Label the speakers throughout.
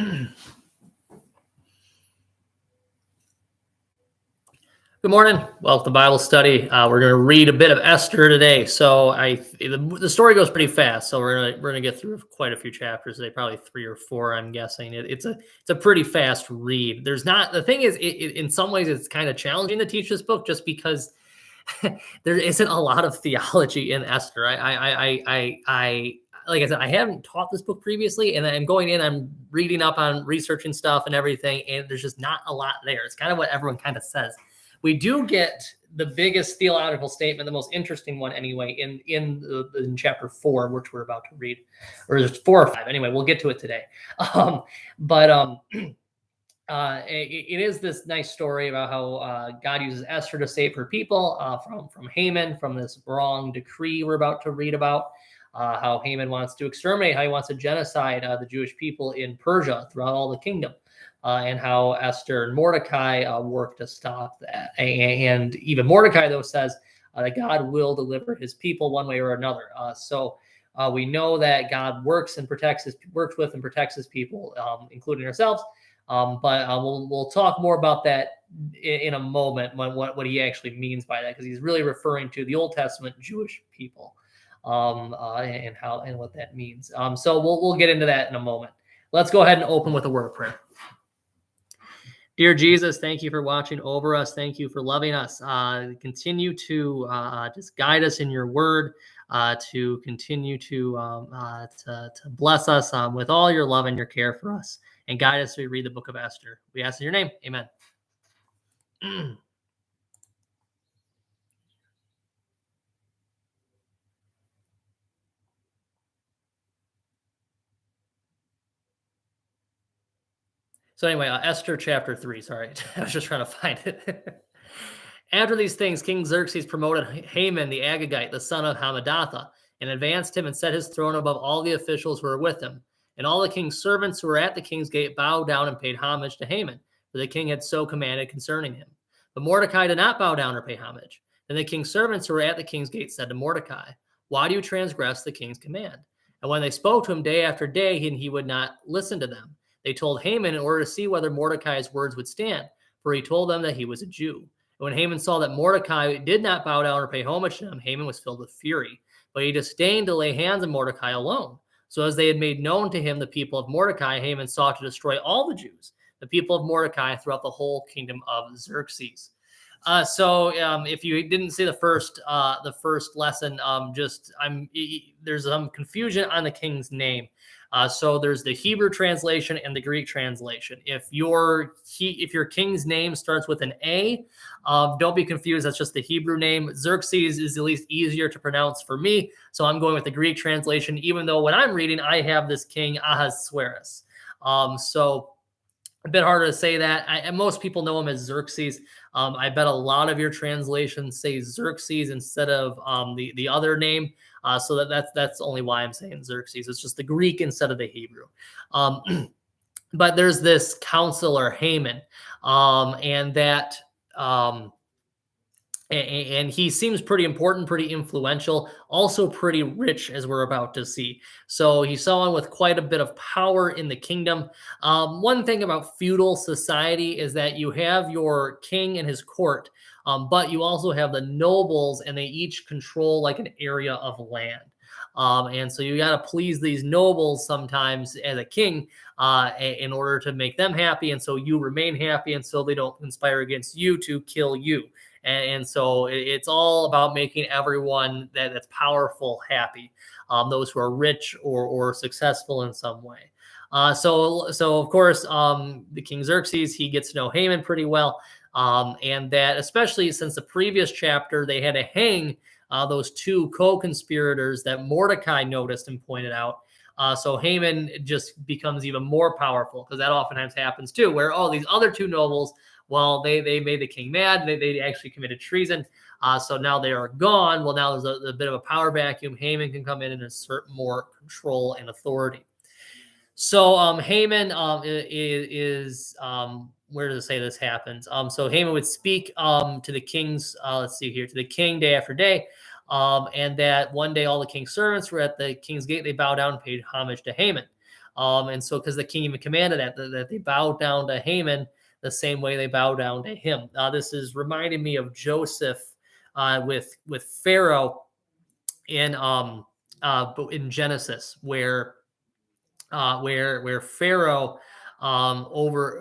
Speaker 1: Good morning. Welcome to Bible study. We're going to read a bit of Esther today. So the story goes pretty fast. So we're gonna get through quite a few chapters today, probably 3 or 4. I'm guessing it's a pretty fast read. The thing is, in some ways it's kind of challenging to teach this book just because there isn't a lot of theology in Esther. I like I said, I haven't taught this book previously, and I'm going in, I'm reading up on researching stuff and everything, and there's just not a lot there. It's kind of what everyone kind of says. We do get the biggest theological statement, the most interesting one anyway, in chapter 4, which we're about to read, or there's 4 or 5. Anyway, we'll get to it today. It is this nice story about how God uses Esther to save her people from Haman, from this wrong decree we're about to read about. How Haman wants to exterminate, how he wants to genocide the Jewish people in Persia throughout all the kingdom. And how Esther and Mordecai work to stop that. And even Mordecai, though, says that God will deliver his people one way or another. So we know that God works with and protects his people, including ourselves. But we'll talk more about that in a moment, what he actually means by that, because he's really referring to the Old Testament Jewish people and what that means. So we'll get into that in a moment. Let's go ahead and open with a word of prayer. Dear Jesus, thank you for watching over us. Thank you for loving us. Continue to just guide us in your word, to continue to bless us with all your love and your care for us, and guide us as we read the book of Esther. We ask in your name. Amen. So anyway, Esther chapter 3. Sorry, I was just trying to find it. After these things, King Xerxes promoted Haman the Agagite, the son of Hammedatha, and advanced him and set his throne above all the officials who were with him. And all the king's servants who were at the king's gate bowed down and paid homage to Haman, for the king had so commanded concerning him. But Mordecai did not bow down or pay homage. Then the king's servants who were at the king's gate said to Mordecai, "Why do you transgress the king's command?" And when they spoke to him day after day, he would not listen to them. They told Haman in order to see whether Mordecai's words would stand, for he told them that he was a Jew. And when Haman saw that Mordecai did not bow down or pay homage to him, Haman was filled with fury. But he disdained to lay hands on Mordecai alone. So as they had made known to him the people of Mordecai, Haman sought to destroy all the Jews, the people of Mordecai, throughout the whole kingdom of Xerxes. If you didn't see the first lesson, there's some confusion on the king's name. So there's the Hebrew translation and the Greek translation. If your king's name starts with an A, don't be confused. That's just the Hebrew name. Xerxes is at least easier to pronounce for me, so I'm going with the Greek translation. Even though when I'm reading, I have this king Ahasuerus. So a bit harder to say that. And most people know him as Xerxes. I bet a lot of your translations say Xerxes instead of the other name. So that's only why I'm saying Xerxes. It's just the Greek instead of the Hebrew. But there's this counselor Haman, and he seems pretty important, pretty influential, also pretty rich, as we're about to see. So he's someone with quite a bit of power in the kingdom. One thing about feudal society is that you have your king and his court, but you also have the nobles, and they each control like an area of land. And so you got to please these nobles sometimes as a king in order to make them happy, and so you remain happy, and so they don't conspire against you to kill you. And so it's all about making everyone that's powerful happy, those who are rich or successful in some way. So of course, the King Xerxes, he gets to know Haman pretty well. And that, especially since the previous chapter, they had to hang those 2 co-conspirators that Mordecai noticed and pointed out. So Haman just becomes even more powerful, because that oftentimes happens too, where these other 2 nobles, well, they made the king mad. They actually committed treason. So now they are gone. Well, now there's a bit of a power vacuum. Haman can come in and assert more control and authority. So Haman is where does it say this happens? So Haman would speak to the king's, to the king day after day. And that one day all the king's servants were at the king's gate. They bowed down and paid homage to Haman. And so, because the king even commanded that they bow down to Haman the same way they bow down to him. This is reminding me of Joseph with Pharaoh in Genesis, where Pharaoh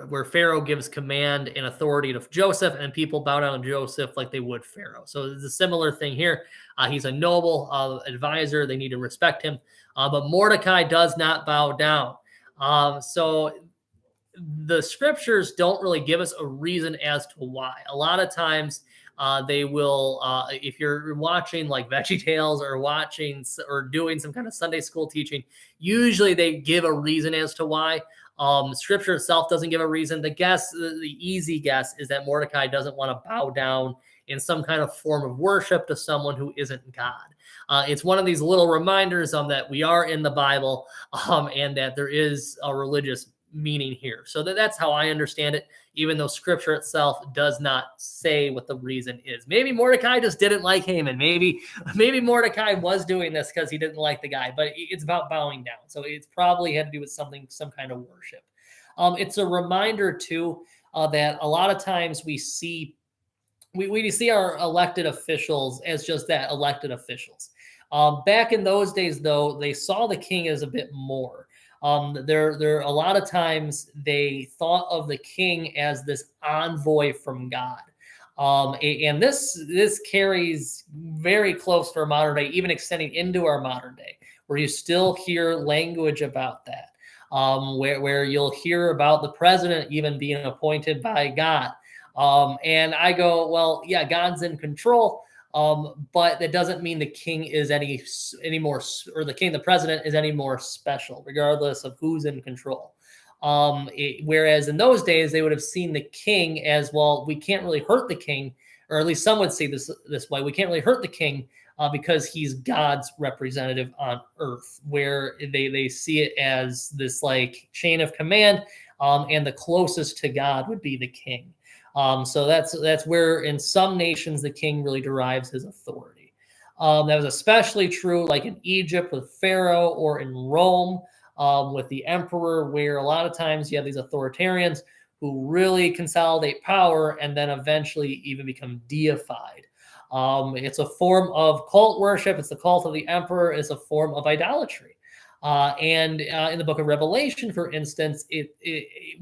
Speaker 1: where Pharaoh gives command and authority to Joseph, and people bow down to Joseph like they would Pharaoh. So it's a similar thing here. He's a noble advisor; they need to respect him. But Mordecai does not bow down. So the scriptures don't really give us a reason as to why. A lot of times they will, if you're watching like VeggieTales or watching or doing some kind of Sunday school teaching, usually they give a reason as to why. Scripture itself doesn't give a reason. The easy guess is that Mordecai doesn't want to bow down in some kind of form of worship to someone who isn't God. It's one of these little reminders that we are in the Bible and that there is a religious meaning here. So that's how I understand it, even though scripture itself does not say what the reason is. Maybe Mordecai just didn't like Haman. Maybe Mordecai was doing this because he didn't like the guy, but it's about bowing down. So it's probably had to do with some kind of worship. It's a reminder too that a lot of times we see our elected officials as just that, elected officials. Back in those days, though, they saw the king as a bit more. There a lot of times they thought of the king as this envoy from God. And this carries very close to our modern day, even extending into our modern day, where you still hear language about that, where you'll hear about the president even being appointed by God. And I go, well, yeah, God's in control. But that doesn't mean the king is any more, or the president is any more special, regardless of who's in control. Whereas in those days, they would have seen the king as, well, we can't really hurt the king, or at least some would see this way. We can't really hurt the king because he's God's representative on earth, where they see it as this like chain of command, and the closest to God would be the king. So that's where in some nations the king really derives his authority. That was especially true like in Egypt with Pharaoh, or in Rome with the emperor, where a lot of times you have these authoritarians who really consolidate power and then eventually even become deified. It's a form of cult worship. It's the cult of the emperor. It's a form of idolatry. And in the book of Revelation, for instance,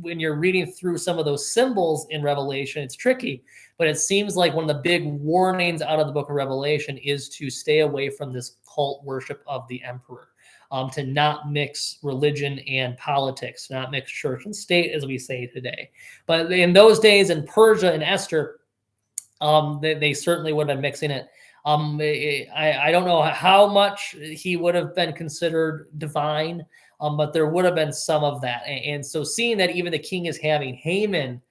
Speaker 1: when you're reading through some of those symbols in Revelation, it's tricky, but it seems like one of the big warnings out of the book of Revelation is to stay away from this cult worship of the emperor, to not mix religion and politics, not mix church and state, as we say today. But in those days in Persia and Esther, they certainly would have been mixing it. I don't know how much he would have been considered divine, but there would have been some of that. And so seeing that even the king is having Haman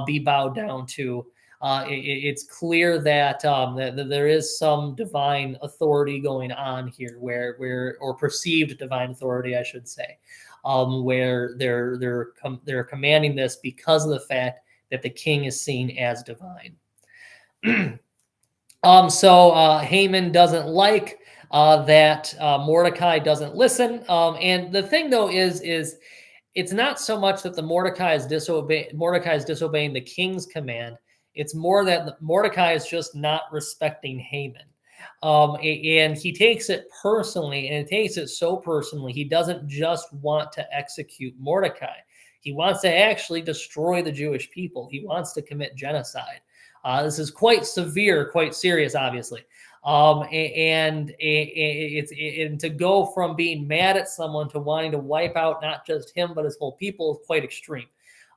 Speaker 1: be bowed down to, it's clear that there is some divine authority going on here, or perceived divine authority, I should say, where they're commanding this because of the fact that the king is seen as divine. So Haman doesn't like that Mordecai doesn't listen. And the thing, though, is it's not so much that Mordecai is disobeying the king's command. It's more that Mordecai is just not respecting Haman. And he takes it personally, and it takes it so personally. He doesn't just want to execute Mordecai. He wants to actually destroy the Jewish people. He wants to commit genocide. This is quite severe, quite serious, obviously. And to go from being mad at someone to wanting to wipe out not just him, but his whole people is quite extreme.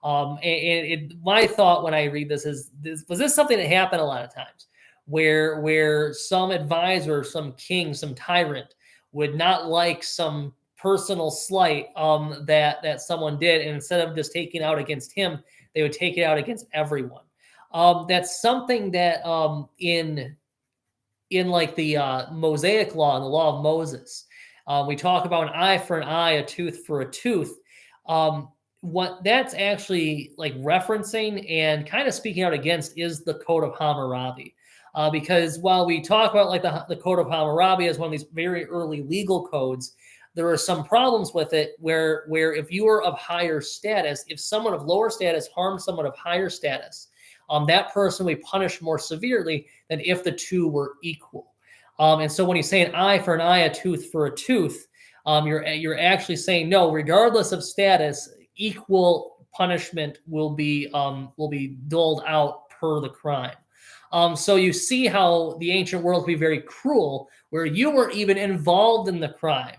Speaker 1: My thought when I read this is, was this something that happened a lot of times, where some advisor, some king, some tyrant would not like some personal slight that someone did, and instead of just taking out against him, they would take it out against everyone. That's something that in like the Mosaic law and the law of Moses, we talk about an eye for an eye, a tooth for a tooth. What that's actually like referencing and kind of speaking out against is the Code of Hammurabi. Because while we talk about like the Code of Hammurabi as one of these very early legal codes, there are some problems with it where if you are of higher status, if someone of lower status harms someone of higher status, that person will be punished more severely than if the two were equal. And so when you say an eye for an eye, a tooth for a tooth, you're actually saying no, regardless of status, equal punishment will be doled out per the crime. So you see how the ancient world can be very cruel, where you weren't even involved in the crime.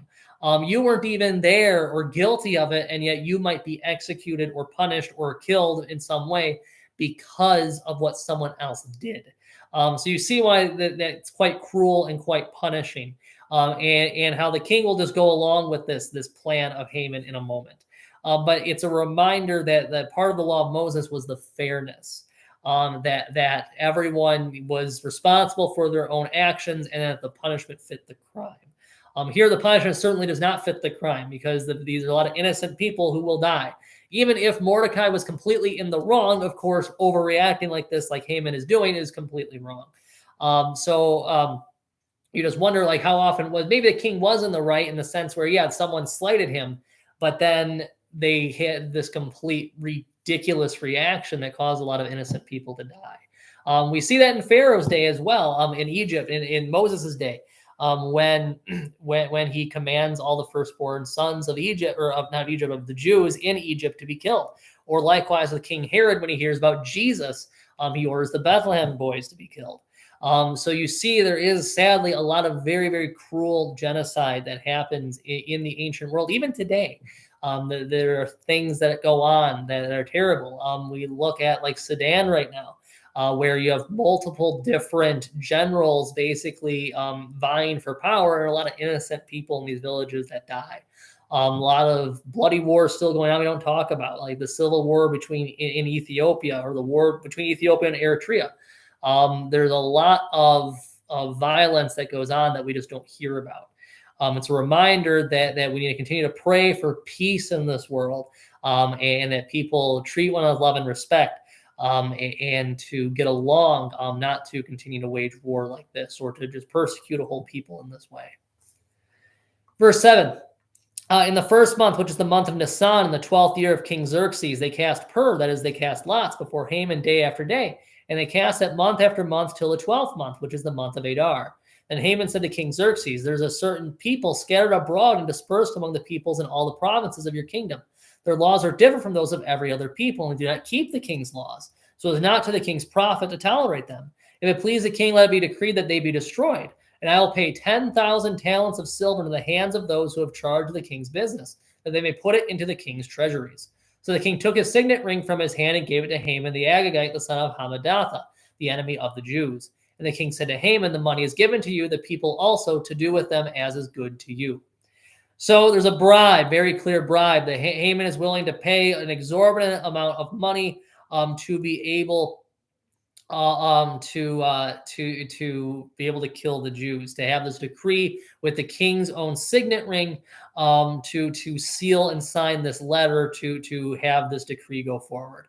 Speaker 1: You weren't even there or guilty of it, and yet you might be executed or punished or killed in some way because of what someone else did. So you see why that's quite cruel and quite punishing, and how the king will just go along with this plan of Haman in a moment. But it's a reminder that part of the law of Moses was the fairness, that everyone was responsible for their own actions and that the punishment fit the crime. Here, the punishment certainly does not fit the crime because these are a lot of innocent people who will die. Even if Mordecai was completely in the wrong, of course, overreacting like this, like Haman is doing, is completely wrong. You just wonder, like, how often was maybe the king was in the right in the sense where, yeah, someone slighted him, but then they had this complete ridiculous reaction that caused a lot of innocent people to die. We see that in Pharaoh's day as well, in Egypt, in Moses' day. When he commands all the firstborn sons of Egypt, or of not Egypt, of the Jews in Egypt to be killed. Or likewise with King Herod, when he hears about Jesus, he orders the Bethlehem boys to be killed. So you see there is sadly a lot of very, very cruel genocide that happens in the ancient world, even today. There are things that go on that are terrible. We look at like Sudan right now. Where you have multiple different generals basically vying for power, and a lot of innocent people in these villages that die. A lot of bloody wars still going on we don't talk about, like the civil war in Ethiopia, or the war between Ethiopia and Eritrea. There's a lot of violence that goes on that we just don't hear about. It's a reminder that we need to continue to pray for peace in this world, and that people treat one another with love and respect. And to get along, not to continue to wage war like this, or to just persecute a whole people in this way. Verse 7, in the first month, which is the month of Nisan, in the 12th year of King Xerxes, they cast pur, that is, they cast lots before Haman day after day. And they cast it month after month till the 12th month, which is the month of Adar. Then Haman said to King Xerxes, there's a certain people scattered abroad and dispersed among the peoples in all the provinces of your kingdom. Their laws are different from those of every other people, and do not keep the king's laws. So it is not to the king's profit to tolerate them. If it please the king, let it be decreed that they be destroyed. And I will pay 10,000 talents of silver into the hands of those who have charge of the king's business, that they may put it into the king's treasuries. So the king took his signet ring from his hand and gave it to Haman the Agagite, the son of Hammedatha, the enemy of the Jews. And the king said to Haman, the money is given to you, the people also, to do with them as is good to you. So there's a bribe, very clear bribe, that Haman is willing to pay an exorbitant amount of money to be able to be able to kill the Jews, to have this decree with the king's own signet ring, to seal and sign this letter to have this decree go forward.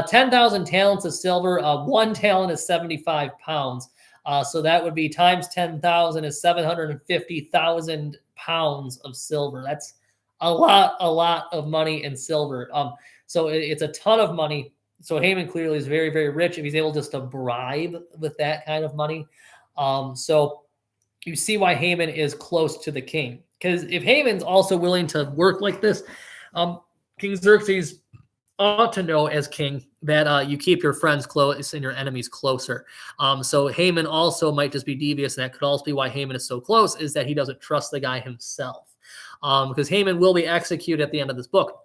Speaker 1: 10,000 talents of silver, 1 talent is 75 pounds. So that would be times 10,000 is 750,000 pounds of silver. That's a lot of money in silver. So it's a ton of money. So Haman clearly is very, very rich if he's able just to bribe with that kind of money. So you see why Haman is close to the king. Because if Haman's also willing to work like this, King Xerxes ought to know as king that you keep your friends close and your enemies closer. So Haman also might just be devious, and that could also be why Haman is so close, is that he doesn't trust the guy himself. Because Haman will be executed at the end of this book.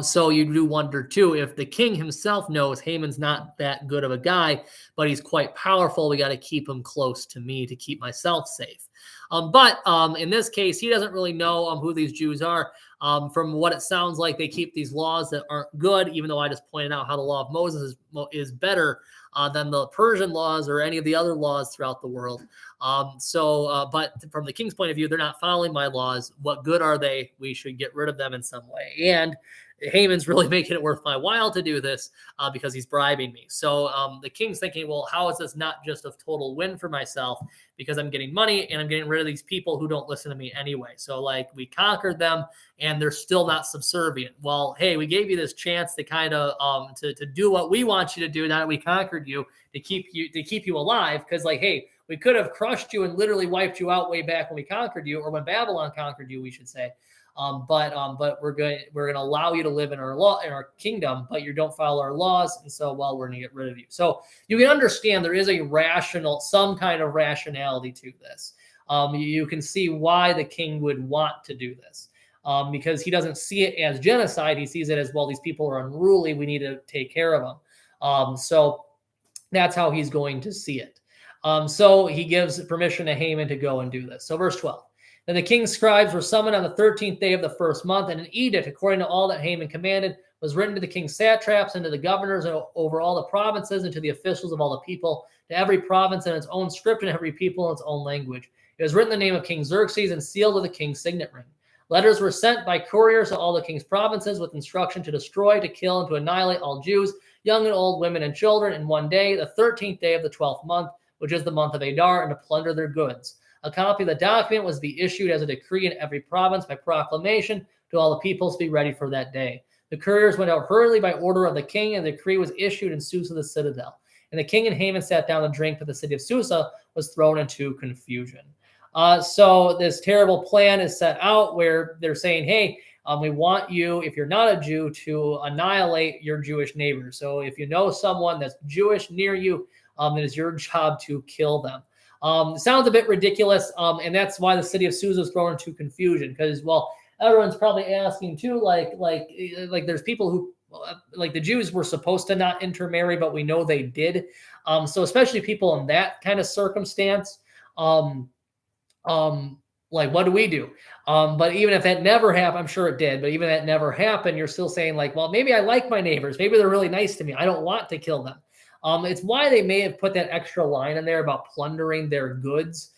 Speaker 1: So you do wonder, too, if the king himself knows Haman's not that good of a guy, but he's quite powerful, we got to keep him close to me to keep myself safe. But in this case, he doesn't really know who these Jews are. From what it sounds like, they keep these laws that aren't good, even though I just pointed out how the law of Moses is better than the Persian laws or any of the other laws throughout the world. But from the king's point of view, they're not following my laws. What good are they? We should get rid of them in some way. And Haman's really making it worth my while to do this because he's bribing me. So the king's thinking, well, how is this not just a total win for myself? Because I'm getting money and I'm getting rid of these people who don't listen to me anyway. So like we conquered them and they're still not subservient. Well, hey, we gave you this chance to kind of to do what we want you to do now that we conquered you, to keep you alive. Because like, hey, we could have crushed you and literally wiped you out way back when we conquered you, or when Babylon conquered you, we should say. But we're going to allow you to live in our kingdom, but you don't follow our laws, and so we're going to get rid of you. So you can understand there is some kind of rationality to this. You can see why the king would want to do this, because he doesn't see it as genocide. He sees it as, well, these people are unruly. We need to take care of them. So that's how he's going to see it. So he gives permission to Haman to go and do this. So verse 12. Then the king's scribes were summoned on the 13th day of the first month, and an edict, according to all that Haman commanded, was written to the king's satraps and to the governors over all the provinces and to the officials of all the people, to every province in its own script and every people in its own language. It was written in the name of King Xerxes and sealed with the king's signet ring. Letters were sent by couriers to all the king's provinces with instruction to destroy, to kill, and to annihilate all Jews, young and old, women and children, in one day, the 13th day of the 12th month, which is the month of Adar, and to plunder their goods. A copy of the document was to be issued as a decree in every province by proclamation to all the peoples to be ready for that day. The couriers went out hurriedly by order of the king, and the decree was issued in Susa, the citadel. And the king and Haman sat down to drink, but the city of Susa was thrown into confusion. So this terrible plan is set out where they're saying, hey, we want you, if you're not a Jew, to annihilate your Jewish neighbors. So if you know someone that's Jewish near you, it is your job to kill them. It sounds a bit ridiculous, and that's why the city of Susa is thrown into confusion, because, well, everyone's probably asking too, like there's people who, like the Jews were supposed to not intermarry, but we know they did. So especially people in that kind of circumstance, like, what do we do? But even if that never happened, I'm sure it did, but even if that never happened, you're still saying like, well, maybe I like my neighbors. Maybe they're really nice to me. I don't want to kill them. It's why they may have put that extra line in there about plundering their goods,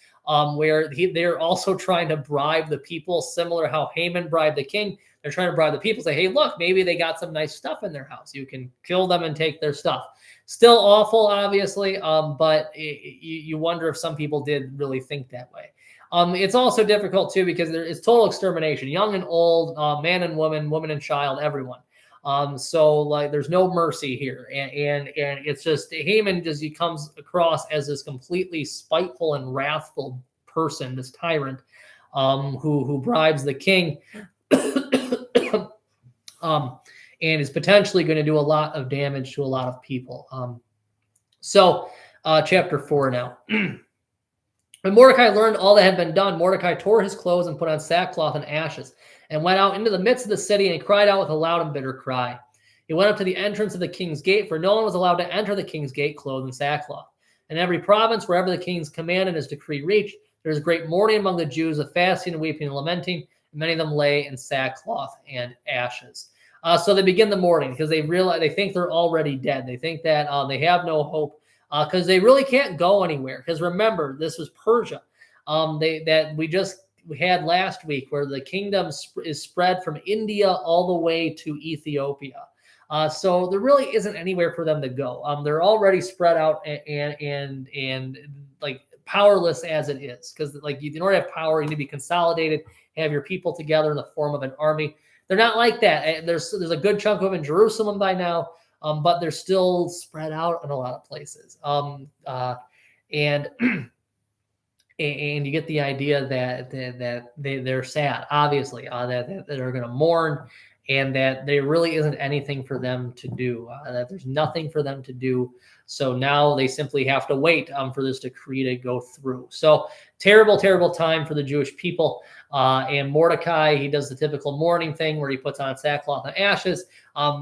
Speaker 1: where they're also trying to bribe the people, similar to how Haman bribed the king. They're trying to bribe the people, say, hey, look, maybe they got some nice stuff in their house. You can kill them and take their stuff. Still awful, obviously, but you wonder if some people did really think that way. It's also difficult, too, because it's total extermination, young and old, man and woman and child, everyone. So like there's no mercy here. And it's just Haman he comes across as this completely spiteful and wrathful person, this tyrant, who bribes the king, and is potentially going to do a lot of damage to a lot of people. So chapter 4 now. When Mordecai learned all that had been done, Mordecai tore his clothes and put on sackcloth and ashes, and went out into the midst of the city, and he cried out with a loud and bitter cry. He went up to the entrance of the king's gate, for no one was allowed to enter the king's gate clothed in sackcloth. In every province, wherever the king's command and his decree reached, there was great mourning among the Jews, of fasting and weeping and lamenting, and many of them lay in sackcloth and ashes. So they begin the mourning because they think they're already dead. They think that they have no hope, because they really can't go anywhere. Because remember, this was Persia. We had last week, where the kingdom is spread from India all the way to Ethiopia. So there really isn't anywhere for them to go. They're already spread out and like powerless as it is, because like in order to have power, you need to be consolidated, have your people together in the form of an army. They're not like that. There's a good chunk of them in Jerusalem by now, but they're still spread out in a lot of places. And you get the idea that they're sad, obviously, that they're going to mourn, and that there really isn't anything for them to do, that there's nothing for them to do. So now they simply have to wait for this decree to go through. So terrible, terrible time for the Jewish people. And Mordecai, he does the typical mourning thing where he puts on sackcloth and ashes.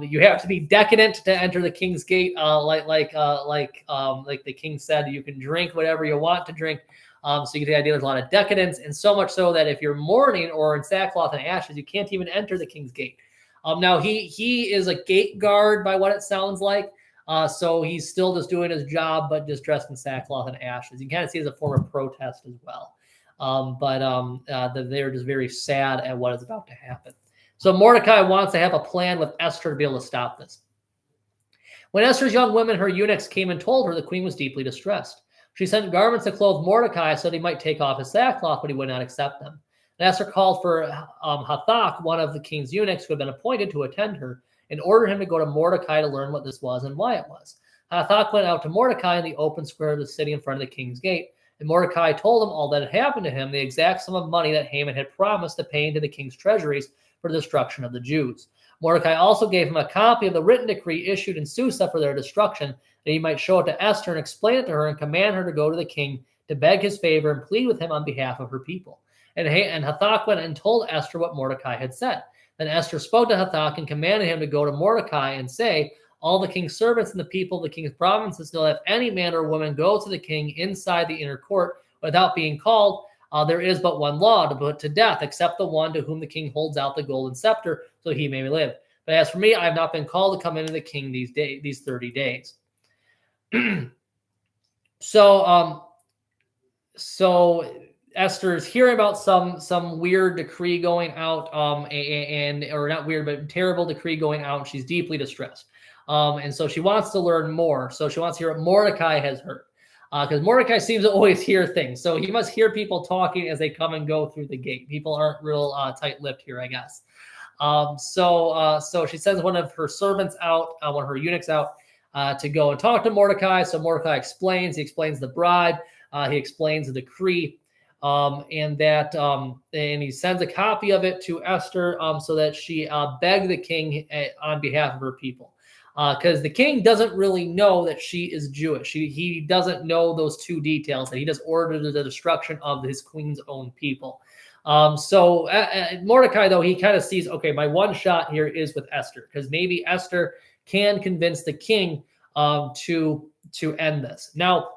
Speaker 1: You have to be decadent to enter the king's gate, like the king said. You can drink whatever you want to drink. So you get the idea there's a lot of decadence, and so much so that if you're mourning or in sackcloth and ashes, you can't even enter the king's gate. Now he is a gate guard by what it sounds like. So he's still just doing his job, but just dressed in sackcloth and ashes. You can kind of see it as a form of protest as well. But they're just very sad at what is about to happen. So Mordecai wants to have a plan with Esther to be able to stop this. When Esther's young women, her eunuchs, came and told her, the queen was deeply distressed. She sent garments to clothe Mordecai so that he might take off his sackcloth, but he would not accept them. And Esther called for Hathach, one of the king's eunuchs who had been appointed to attend her, and ordered him to go to Mordecai to learn what this was and why it was. Hathach went out to Mordecai in the open square of the city in front of the king's gate. And Mordecai told him all that had happened to him, the exact sum of money that Haman had promised to pay into the king's treasuries for the destruction of the Jews. Mordecai also gave him a copy of the written decree issued in Susa for their destruction, that he might show it to Esther and explain it to her and command her to go to the king to beg his favor and plead with him on behalf of her people. And Hathach went and told Esther what Mordecai had said. Then Esther spoke to Hathach and commanded him to go to Mordecai and say, all the king's servants and the people of the king's provinces know that if any man or woman goes to the king inside the inner court without being called, there is but one law, to put to death, except the one to whom the king holds out the golden scepter, so he may live. But as for me, I have not been called to come into the king these 30 days. So Esther is hearing about some weird decree going out, or not weird, but terrible decree going out, and she's deeply distressed. And so she wants to learn more. So she wants to hear what Mordecai has heard. Because Mordecai seems to always hear things. So he must hear people talking as they come and go through the gate. People aren't real tight-lipped here, I guess. So she sends one of her servants out, one of her eunuchs out, to go and talk to Mordecai. So Mordecai explains. He explains the bribe. He explains the decree. And he sends a copy of it to Esther so that she beg the king on behalf of her people. Because the king doesn't really know that she is Jewish. He doesn't know those two details, that he just ordered the destruction of his queen's own people. So Mordecai, though, he kind of sees, okay, my one shot here is with Esther, because maybe Esther can convince the king to end this. Now,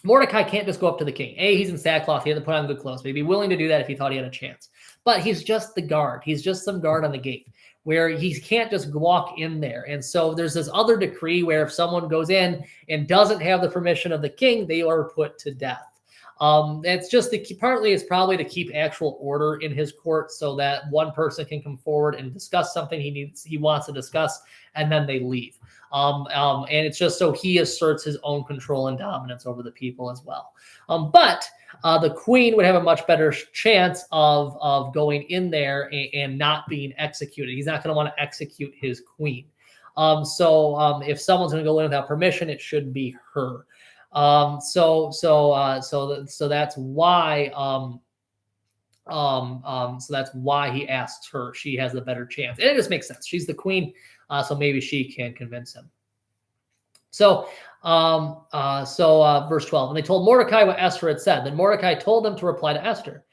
Speaker 1: Mordecai can't just go up to the king. He's in sackcloth. He had to put on good clothes. But he'd be willing to do that if he thought he had a chance. But he's just the guard. He's just some guard on the gate, where he can't just walk in there. And so there's this other decree where if someone goes in and doesn't have the permission of the king, they are put to death. It's just partly it's probably to keep actual order in his court, so that one person can come forward and discuss something he wants to discuss, and then they leave. And it's just so he asserts his own control and dominance over the people as well. But the queen would have a much better chance of going in there and not being executed. He's not going to want to execute his queen. So if someone's going to go in without permission, it should be her. So that's why. So that's why he asks her. She has the better chance, and it just makes sense. She's the queen, so maybe she can convince him. So verse 12, and they told Mordecai what Esther had said. Then Mordecai told them to reply to Esther.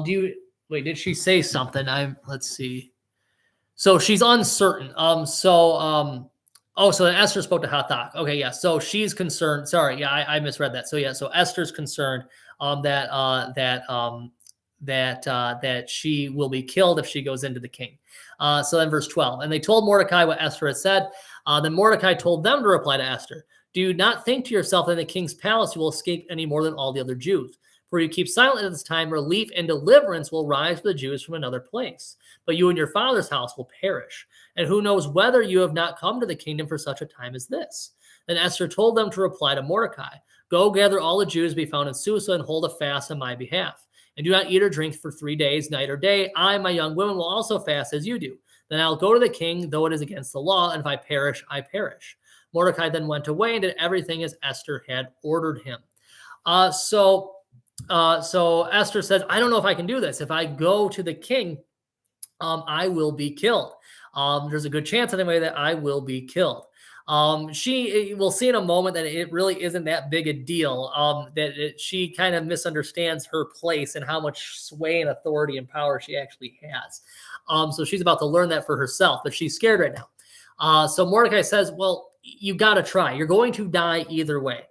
Speaker 1: Did she say something? Let's see. So she's uncertain. So then Esther spoke to Hathach. Okay, yeah. So she's concerned. Sorry, yeah, I misread that. So yeah, so Esther's concerned that she will be killed if she goes into the king. So then verse 12, and they told Mordecai what Esther had said. Then Mordecai told them to reply to Esther. Do not think to yourself that in the king's palace you will escape any more than all the other Jews. For you keep silent at this time, relief and deliverance will rise for the Jews from another place. But you and your father's house will perish. And who knows whether you have not come to the kingdom for such a time as this. Then Esther told them to reply to Mordecai. Go gather all the Jews to be found in Susa and hold a fast on my behalf. And do not eat or drink for 3 days, night or day. I and my young women will also fast as you do. Then I'll go to the king, though it is against the law, and if I perish, I perish. Mordecai then went away and did everything as Esther had ordered him. So Esther says, I don't know if I can do this. If I go to the king, I will be killed. There's a good chance anyway that I will be killed. We'll see in a moment that it really isn't that big a deal, she kind of misunderstands her place and how much sway and authority and power she actually has. So she's about to learn that for herself, but she's scared right now. So Mordecai says, well, you got to try. You're going to die either way.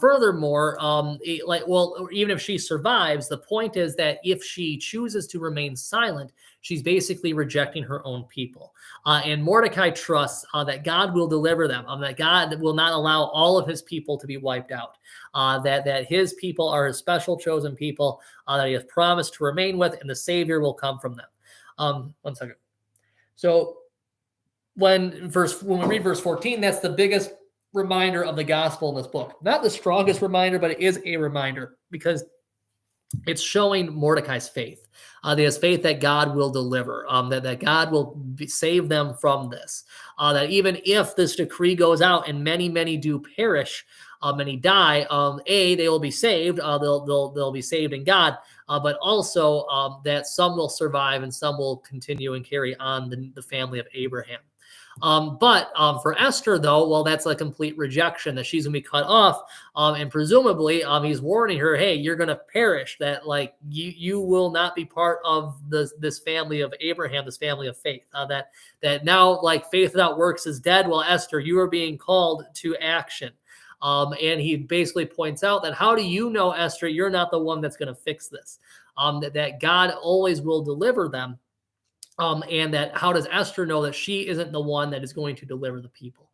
Speaker 1: Furthermore, even if she survives, the point is that if she chooses to remain silent, she's basically rejecting her own people. And Mordecai trusts that God will deliver them, that God will not allow all of his people to be wiped out, that his people are his special chosen people that he has promised to remain with, and the Savior will come from them. One second. So when we read verse 14, that's the biggest reminder of the gospel in this book. Not the strongest reminder, but it is a reminder because it's showing Mordecai's faith. There's faith that God will deliver, that God will save them from this. That even if this decree goes out and many do perish, many die, they will be saved. They'll be saved in God, but also that some will survive and some will continue and carry on the family of Abraham. But for Esther, though, well, that's a complete rejection, that she's going to be cut off. And presumably, he's warning her, hey, you're going to perish, that like you will not be part of this family of Abraham, this family of faith, that now like faith without works is dead. Well, Esther, you are being called to action. And he basically points out that how do you know, Esther, you're not the one that's going to fix this, that God always will deliver them. And that how does Esther know that she isn't the one that is going to deliver the people?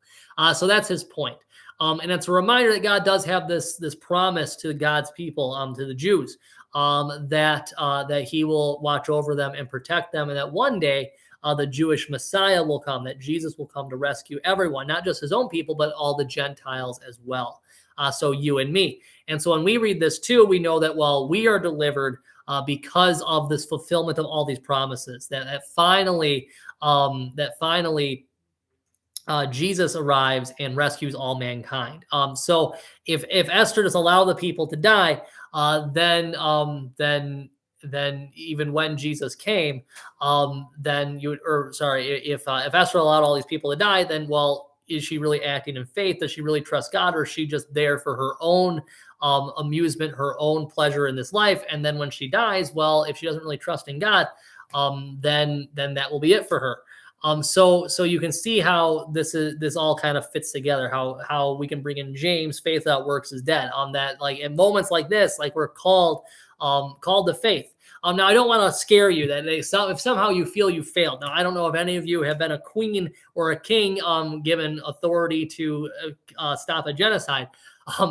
Speaker 1: So that's his point. And it's a reminder that God does have this promise to God's people, to the Jews, that he will watch over them and protect them, and that one day the Jewish Messiah will come, that Jesus will come to rescue everyone, not just his own people, but all the Gentiles as well. So you and me. And so when we read this too, we know that while we are delivered because of this fulfillment of all these promises, that finally Jesus arrives and rescues all mankind. So if Esther does allow the people to die, then even when Jesus came, if Esther allowed all these people to die, then is she really acting in faith? Does she really trust God, or is she just there for her own amusement, her own pleasure in this life? And then when she dies, well, if she doesn't really trust in God, then that will be it for her. So you can see how this all kind of fits together. How we can bring in James, faith without works is dead. That like in moments like this, like we're called to faith. Now, I don't want to scare you that if somehow you feel you failed. Now, I don't know if any of you have been a queen or a king given authority to stop a genocide,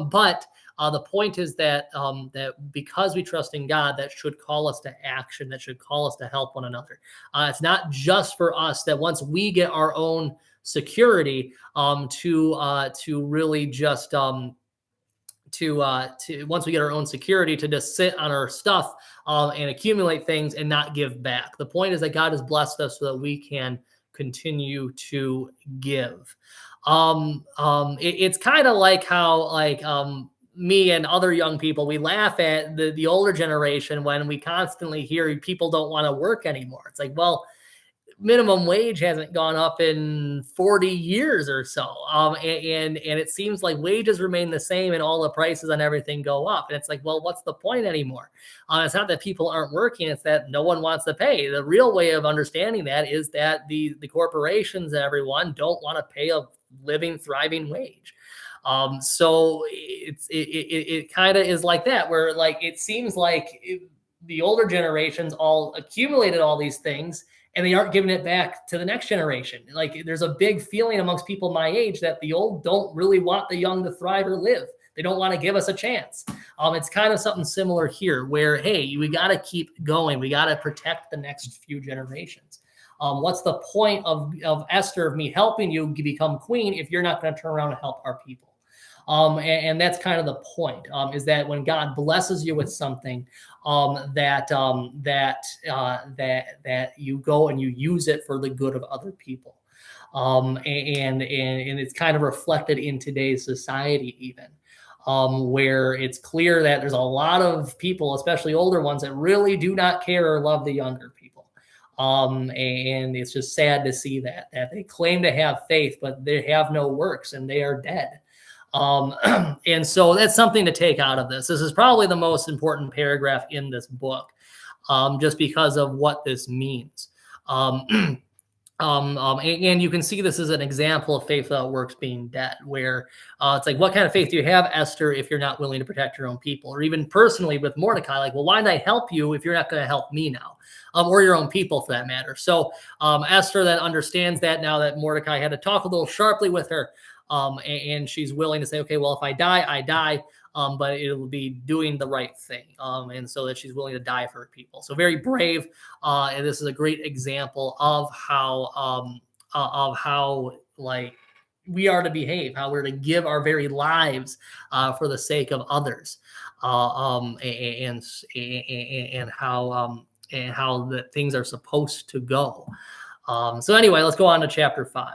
Speaker 1: but the point is that because we trust in God, that should call us to action, that should call us to help one another. It's not just for us that once we get our own security to really just once we get our own security to just sit on our stuff and accumulate things and not give back. The point is that God has blessed us so that we can continue to give. It's kind of like how me and other young people, we laugh at the older generation when we constantly hear people don't want to work anymore. It's like, well, minimum wage hasn't gone up in 40 years or so. And it seems like wages remain the same and all the prices on everything go up. And it's like, well, what's the point anymore? It's not that people aren't working. It's that no one wants to pay. The real way of understanding that is that the corporations and everyone don't want to pay a living, thriving wage. So it kind of is like that, where like, it seems like the older generations all accumulated all these things and they aren't giving it back to the next generation. Like there's a big feeling amongst people my age that the old don't really want the young to thrive or live. They don't want to give us a chance. It's kind of something similar here where, hey, we got to keep going. We got to protect the next few generations. What's the point of Esther, of me helping you become queen, if you're not going to turn around and help our people? And that's kind of the point, is that when God blesses you with something, that you go and you use it for the good of other people. And it's kind of reflected in today's society even, where it's clear that there's a lot of people, especially older ones, that really do not care or love the younger people. And it's just sad to see that they claim to have faith, but they have no works and they are dead. And so that's something to take out of this. This is probably the most important paragraph in this book, just because of what this means. And you can see this as an example of faith without works being dead, where it's like, what kind of faith do you have, Esther, if you're not willing to protect your own people? Or even personally with Mordecai, like, well, why did I help you if you're not going to help me now? Or your own people for that matter. So Esther then understands that now that Mordecai had to talk a little sharply with her. And she's willing to say, okay, well, if I die, I die. but it will be doing the right thing, and so that she's willing to die for her people. So very brave, and this is a great example of how like we are to behave, how we're to give our very lives for the sake of others, and how the things are supposed to go. So anyway, let's go on to chapter 5.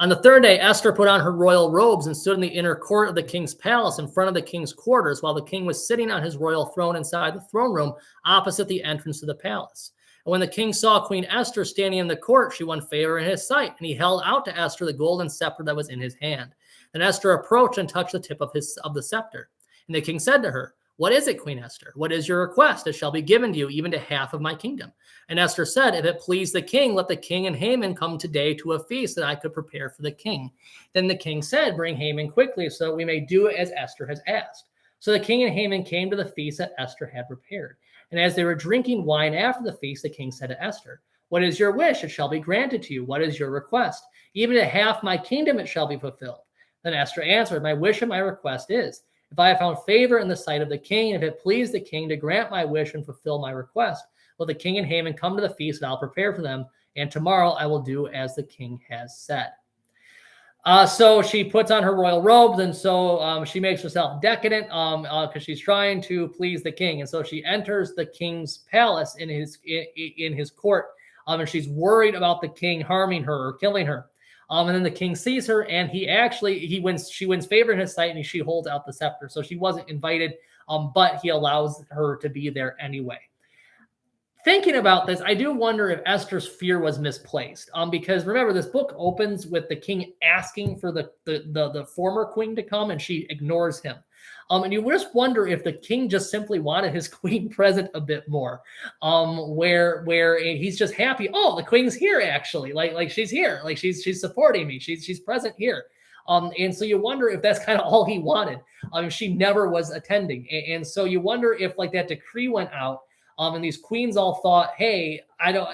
Speaker 1: On the third day, Esther put on her royal robes and stood in the inner court of the king's palace in front of the king's quarters, while the king was sitting on his royal throne inside the throne room opposite the entrance to the palace. And when the king saw Queen Esther standing in the court, she won favor in his sight, and he held out to Esther the golden scepter that was in his hand. Then Esther approached and touched the tip of the scepter. And the king said to her, "What is it, Queen Esther? What is your request? It shall be given to you, even to half of my kingdom." And Esther said, "If it please the king, let the king and Haman come today to a feast that I could prepare for the king." Then the king said, "Bring Haman quickly, so that we may do as Esther has asked." So the king and Haman came to the feast that Esther had prepared. And as they were drinking wine after the feast, the king said to Esther, "What is your wish? It shall be granted to you. What is your request? Even to half my kingdom it shall be fulfilled." Then Esther answered, "My wish and my request is, if I have found favor in the sight of the king, and if it please the king to grant my wish and fulfill my request, will the king and Haman come to the feast, and I'll prepare for them, and tomorrow I will do as the king has said." So she puts on her royal robes, and so she makes herself decadent because she's trying to please the king. And so she enters the king's palace in his court, and she's worried about the king harming her or killing her. And then the king sees her, and she wins favor in his sight, and she holds out the scepter. So she wasn't invited, but he allows her to be there anyway. Thinking about this, I do wonder if Esther's fear was misplaced. Because remember, this book opens with the king asking for the former queen to come, and she ignores him. And you just wonder if the king just simply wanted his queen present a bit more, where he's just happy. Oh, the queen's here actually, like she's here, like she's supporting me, she's present here. And so you wonder if that's kind of all he wanted. She never was attending, and so you wonder if like that decree went out. And these queens all thought, "Hey,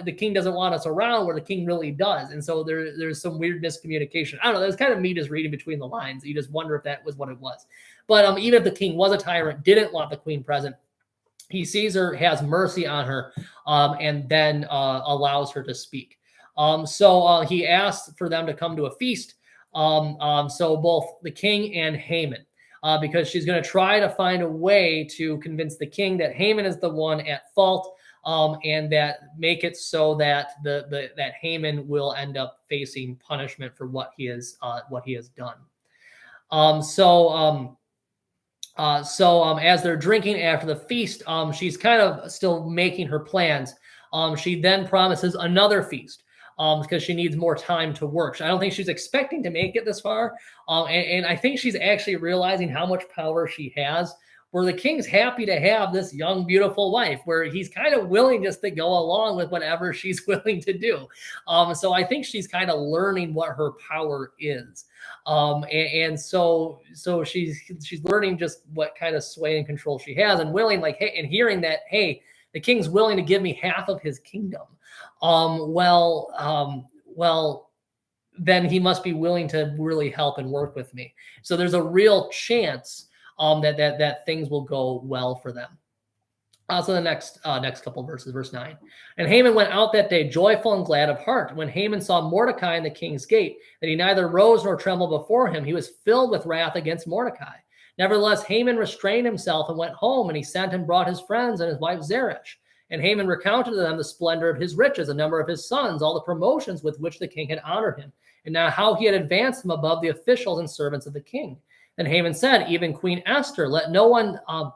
Speaker 1: the king doesn't want us around," where the king really does. And so there's some weird miscommunication. I don't know. There's kind of me just reading between the lines. You just wonder if that was what it was. But even if the king was a tyrant, didn't want the queen present, he sees her, has mercy on her, and then allows her to speak. So he asks for them to come to a feast. So both the king and Haman. Because she's going to try to find a way to convince the king that Haman is the one at fault, and that make it so that that Haman will end up facing punishment for what he has done. As they're drinking after the feast, she's kind of still making her plans. She then promises another feast. Because she needs more time to work. I don't think she's expecting to make it this far. And I think she's actually realizing how much power she has, where the king's happy to have this young, beautiful wife, where he's kind of willing just to go along with whatever she's willing to do. So I think she's kind of learning what her power is. And so she's learning just what kind of sway and control she has, and willing, like, hey, and hearing that, hey, the king's willing to give me half of his kingdom. Then he must be willing to really help and work with me. So there's a real chance that things will go well for them. So the next couple verses, verse 9. And Haman went out that day joyful and glad of heart. When Haman saw Mordecai in the king's gate, that he neither rose nor trembled before him, he was filled with wrath against Mordecai. Nevertheless, Haman restrained himself and went home, and he sent and brought his friends and his wife Zeresh. And Haman recounted to them the splendor of his riches, the number of his sons, all the promotions with which the king had honored him, and now how he had advanced him above the officials and servants of the king. Then Haman said, even Queen Esther, let no one but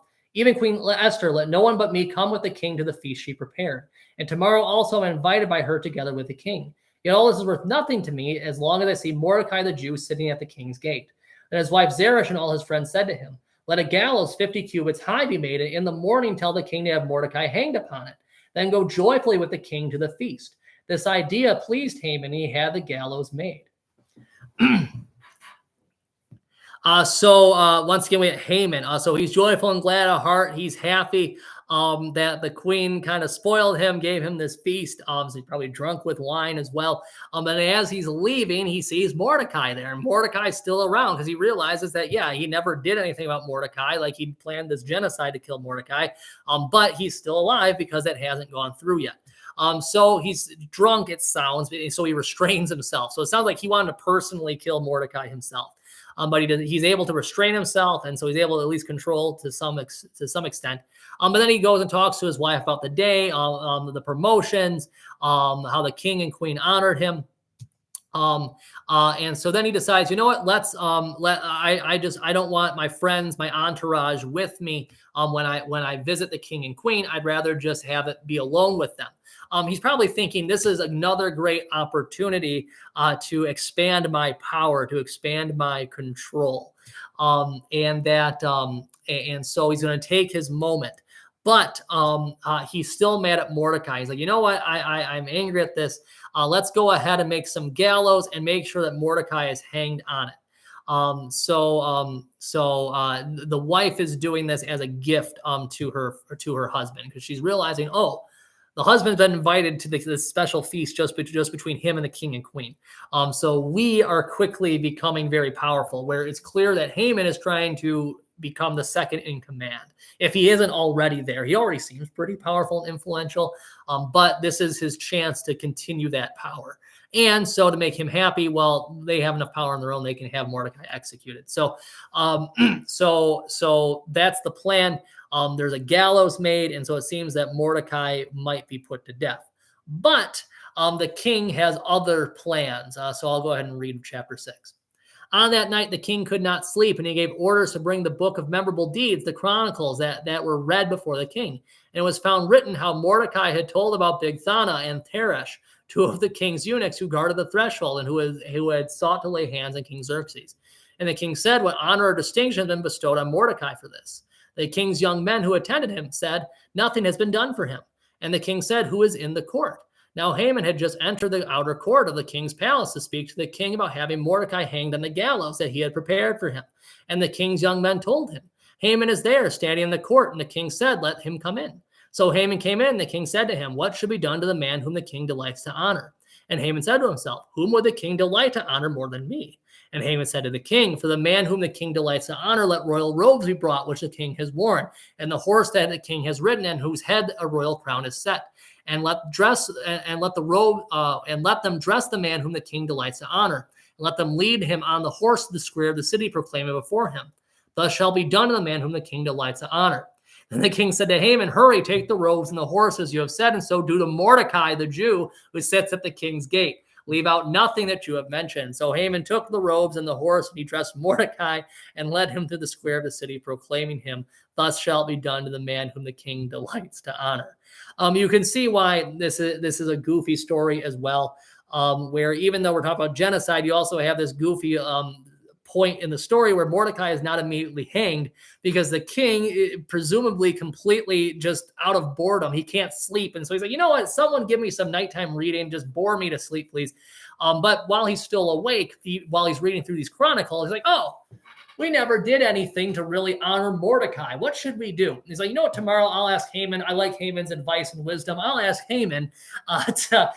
Speaker 1: me come with the king to the feast she prepared. And tomorrow also I'm invited by her together with the king. Yet all this is worth nothing to me, as long as I see Mordecai the Jew sitting at the king's gate. And his wife Zeresh and all his friends said to him, let a gallows 50 cubits high be made, and in the morning tell the king to have Mordecai hanged upon it. Then go joyfully with the king to the feast. This idea pleased Haman, and he had the gallows made. Once again, we have Haman. So he's joyful and glad of heart. He's happy. that the queen kind of spoiled him, gave him this feast. So he's probably drunk with wine as well. And as he's leaving, he sees Mordecai there, and Mordecai's still around because he realizes that, yeah, he never did anything about Mordecai. Like, he planned this genocide to kill Mordecai, but he's still alive because it hasn't gone through yet. So he's drunk, it sounds, so he restrains himself. So it sounds like he wanted to personally kill Mordecai himself. But he's able to restrain himself, and so he's able to at least control to some extent. But then he goes and talks to his wife about the day, the promotions, how the king and queen honored him. And so then he decides, you know what, I don't want my friends, my entourage with me when I visit the king and queen. I'd rather just have it be alone with them. He's probably thinking this is another great opportunity to expand my power, to expand my control. And so he's going to take his moment. But he's still mad at Mordecai. He's like, you know what? I'm angry at this. Let's go ahead and make some gallows and make sure that Mordecai is hanged on it. So the wife is doing this as a gift to her husband, because she's realizing, oh, the husband's been invited to this special feast just between him and the king and queen. So we are quickly becoming very powerful, where it's clear that Haman is trying to become the second in command. If he isn't already there, he already seems pretty powerful and influential, but this is his chance to continue that power. And so to make him happy, well, they have enough power on their own, they can have Mordecai executed. So so that's the plan. There's a gallows made, and so it seems that Mordecai might be put to death. But the king has other plans. So I'll go ahead and read chapter 6. On that night, the king could not sleep, and he gave orders to bring the book of memorable deeds, the chronicles that were read before the king. And it was found written how Mordecai had told about Bigthana and Teresh, two of the king's eunuchs who guarded the threshold and who had sought to lay hands on King Xerxes. And the king said, what honor or distinction had been bestowed on Mordecai for this? The king's young men who attended him said, nothing has been done for him. And the king said, who is in the court? Now Haman had just entered the outer court of the king's palace to speak to the king about having Mordecai hanged on the gallows that he had prepared for him. And the king's young men told him, Haman is there, standing in the court. And the king said, let him come in. So Haman came in, and the king said to him, what should be done to the man whom the king delights to honor? And Haman said to himself, whom would the king delight to honor more than me? And Haman said to the king, for the man whom the king delights to honor, let royal robes be brought, which the king has worn, and the horse that the king has ridden, and whose head a royal crown is set. And let them dress the man whom the king delights to honor, and let them lead him on the horse to the square of the city, proclaiming before him, thus shall be done to the man whom the king delights to honor. Then the king said to Haman, hurry, take the robes and the horses you have said, and so do to Mordecai the Jew, who sits at the king's gate. Leave out nothing that you have mentioned. So Haman took the robes and the horse, and he dressed Mordecai and led him to the square of the city, proclaiming him, thus shall be done to the man whom the king delights to honor. You can see why this is a goofy story as well, where even though we're talking about genocide, you also have this goofy point in the story where Mordecai is not immediately hanged because the king, presumably completely just out of boredom, he can't sleep. And so he's like, you know what, someone give me some nighttime reading, just bore me to sleep, please. But while he's still awake, while he's reading through these chronicles, he's like, oh, we never did anything to really honor Mordecai. What should we do? He's like, you know what, tomorrow I'll ask Haman. I like Haman's advice and wisdom. I'll ask Haman to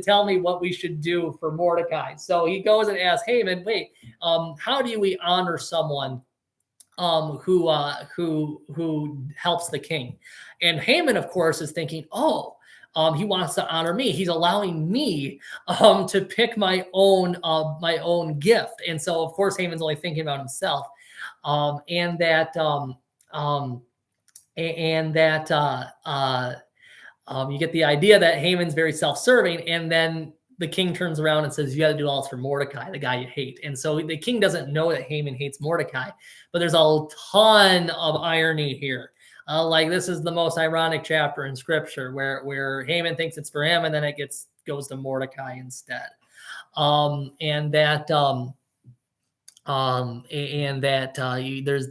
Speaker 1: tell me what we should do for Mordecai. So he goes and asks Haman, wait, how do we honor someone who helps the king? And Haman, of course, is thinking, oh, he wants to honor me. He's allowing me to pick my own gift. And so, of course, Haman's only thinking about himself, you get the idea that Haman's very self-serving. And then the king turns around and says, you got to do all this for Mordecai, the guy you hate. And so the king doesn't know that Haman hates Mordecai, but there's a ton of irony here. Like, this is the most ironic chapter in scripture where Haman thinks it's for him, and then it goes to Mordecai instead. There's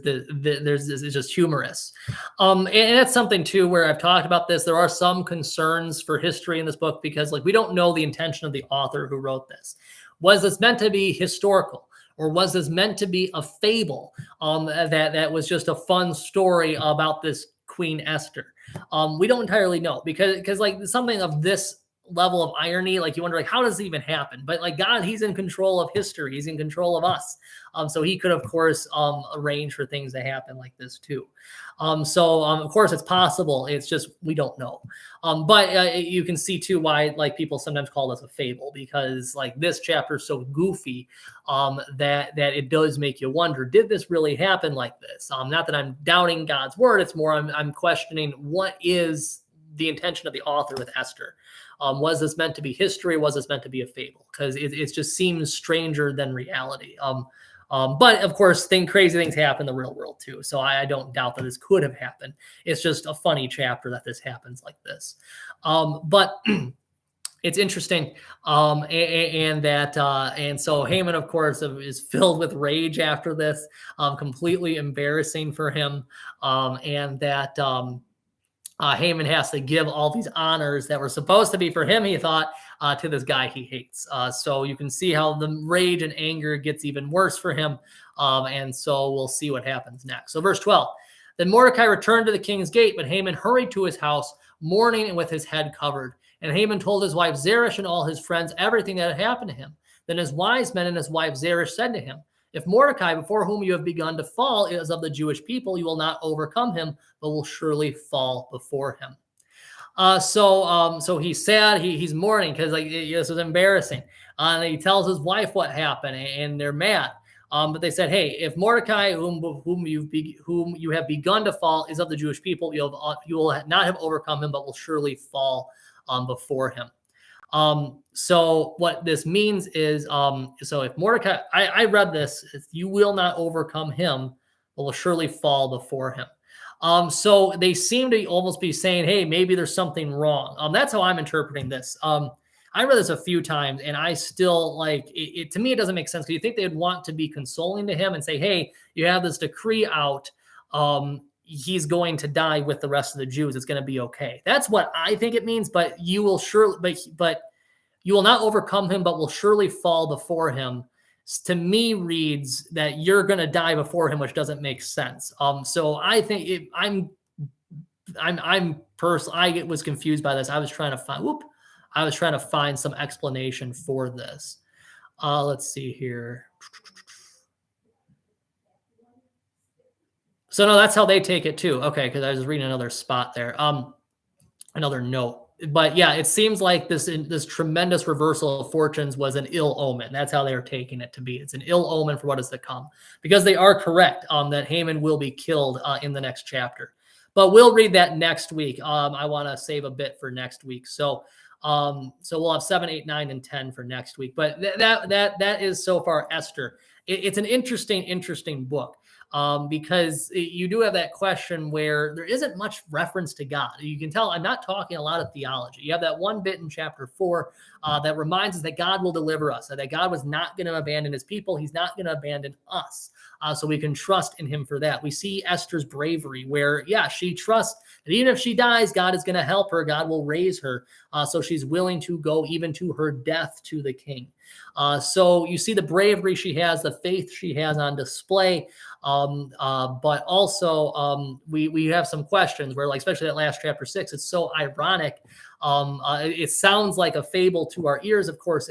Speaker 1: this, it's just humorous. And that's something too, where I've talked about this. There are some concerns for history in this book because, like, we don't know the intention of the author who wrote this. Was this meant to be historical? Or was this meant to be a fable that was just a fun story about this Queen Esther? We don't entirely know because like something of this level of irony, like you wonder, like, how does it even happen? But like God, he's in control of history. He's in control of us. So he could, of course, arrange for things to happen like this too. Of course it's possible. It's just, we don't know. But you can see too why like people sometimes call this a fable, because like this chapter is so goofy that it does make you wonder, did this really happen like this? Not that I'm doubting God's word. It's more I'm questioning what is the intention of the author with Esther. Was this meant to be history? Was this meant to be a fable? Because it just seems stranger than reality. But of course, crazy things happen in the real world too. So I don't doubt that this could have happened. It's just a funny chapter that this happens like this. But it's interesting. And so Haman, of course, is filled with rage after this, completely embarrassing for him. Haman has to give all these honors that were supposed to be for him, he thought, to this guy he hates. So you can see how the rage and anger gets even worse for him. And so we'll see what happens next. So verse 12, then Mordecai returned to the king's gate, but Haman hurried to his house, mourning and with his head covered. And Haman told his wife Zeresh and all his friends everything that had happened to him. Then his wise men and his wife Zeresh said to him, if Mordecai, before whom you have begun to fall, is of the Jewish people, you will not overcome him, but will surely fall before him. So he's sad. He's mourning because like this was embarrassing. And he tells his wife what happened, and they're mad. But they said, hey, if Mordecai, whom you have begun to fall, is of the Jewish people, you will not have overcome him, but will surely fall before him. So what this means is, so if Mordecai, I read this, you will not overcome him, but will surely fall before him. So they seem to almost be saying, hey, maybe there's something wrong. That's how I'm interpreting this. I read this a few times and I still like it. To me, it doesn't make sense, because you think they'd want to be consoling to him and say, hey, you have this decree out. He's going to die with the rest of the Jews. It's going to be okay. That's what I think it means. But you will surely, but you will not overcome him, but will surely fall before him. To me, reads that you're going to die before him, which doesn't make sense. So I think I was confused by this. I was trying to find some explanation for this. Let's see here. So no, that's how they take it too. Okay, because I was reading another spot there. Another note. But yeah, it seems like this tremendous reversal of fortunes was an ill omen. That's how they're taking it to be. It's an ill omen for what is to come, because they are correct that Haman will be killed in the next chapter. But we'll read that next week. I want to save a bit for next week. So we'll have 7, 8, 9, and 10 for next week. But that is so far Esther. It's an interesting book. Because you do have that question where there isn't much reference to God. You can tell I'm not talking a lot of theology. You have that one bit in chapter 4 that reminds us that God will deliver us, that God was not going to abandon his people. He's not going to abandon us. So we can trust in him for that. We see Esther's bravery where, yeah, she trusts that even if she dies, God is going to help her. God will raise her. So she's willing to go even to her death to the king. So you see the bravery she has, the faith she has on display. But also we have some questions where, like, especially that last chapter 6, it's so ironic. It sounds like a fable to our ears. Of course,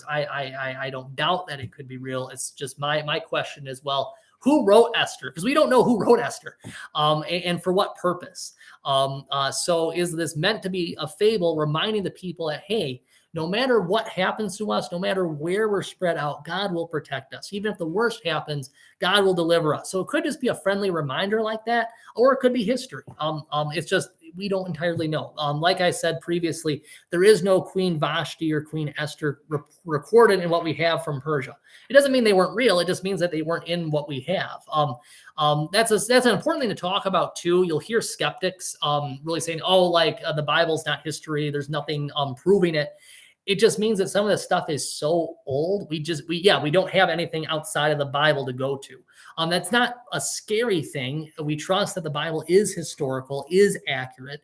Speaker 1: I don't doubt that it could be real. It's just my question is, well, who wrote Esther? Because we don't know who wrote Esther, and for what purpose. So is this meant to be a fable, reminding the people that, hey, no matter what happens to us, no matter where we're spread out, God will protect us. Even if the worst happens, God will deliver us. So it could just be a friendly reminder like that, or it could be history. It's just, we don't entirely know. Like I said previously, there is no Queen Vashti or Queen Esther recorded in what we have from Persia. It doesn't mean they weren't real. It just means that they weren't in what we have. That's an important thing to talk about too. You'll hear skeptics really saying, oh, like the Bible's not history. There's nothing proving it. It just means that some of this stuff is so old. We don't have anything outside of the Bible to go to. That's not a scary thing. We trust that the Bible is historical, is accurate.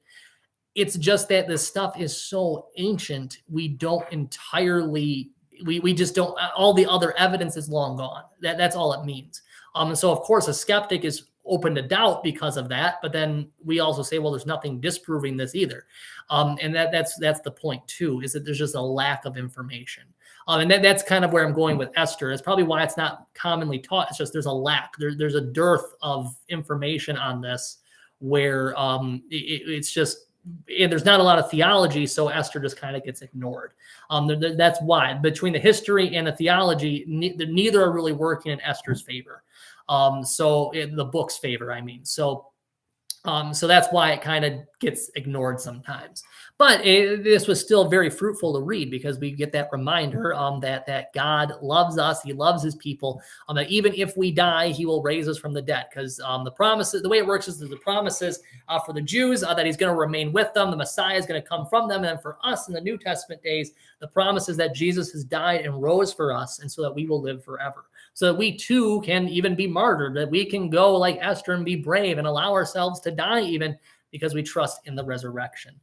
Speaker 1: It's just that this stuff is so ancient. We don't entirely, we just don't, all the other evidence is long gone. That's all it means. And so of course a skeptic is open to doubt because of that. But then we also say, well, there's nothing disproving this either. And that's the point too, is that there's just a lack of information. And that's kind of where I'm going with Esther. It's probably why it's not commonly taught. It's just there's a lack. There's a dearth of information on this where it's just, and there's not a lot of theology, so Esther just kind of gets ignored. That's why between the history and the theology, neither are really working in Esther's favor. So in the book's favor, I mean. So that's why it kind of gets ignored sometimes. But this was still very fruitful to read because we get that reminder that God loves us. He loves his people. That even if we die, he will raise us from the dead. Because the promises, the way it works is there's the promises for the Jews that he's going to remain with them. The Messiah is going to come from them. And then for us in the New Testament days, the promise is that Jesus has died and rose for us, and so that we will live forever. So that we too can even be martyred, that we can go like Esther and be brave and allow ourselves to die even because we trust in the resurrection.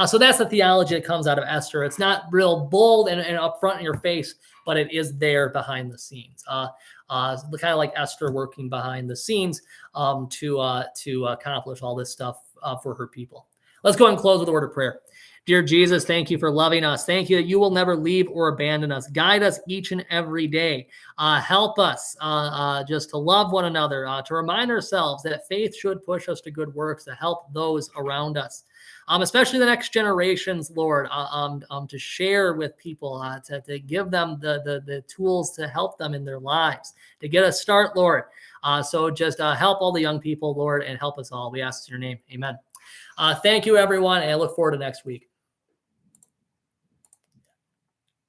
Speaker 1: So that's the theology that comes out of Esther. It's not real bold and upfront in your face, but it is there behind the scenes. Kind of like Esther working behind the scenes to accomplish all this stuff for her people. Let's go and close with a word of prayer. Dear Jesus, thank you for loving us. Thank you that you will never leave or abandon us. Guide us each and every day. Help us just to love one another, to remind ourselves that faith should push us to good works, to help those around us, especially the next generations, Lord, to share with people, to give them the tools to help them in their lives, to get a start, Lord. So just help all the young people, Lord, and help us all. We ask in your name. Amen. Thank you, everyone, and I look forward to next week.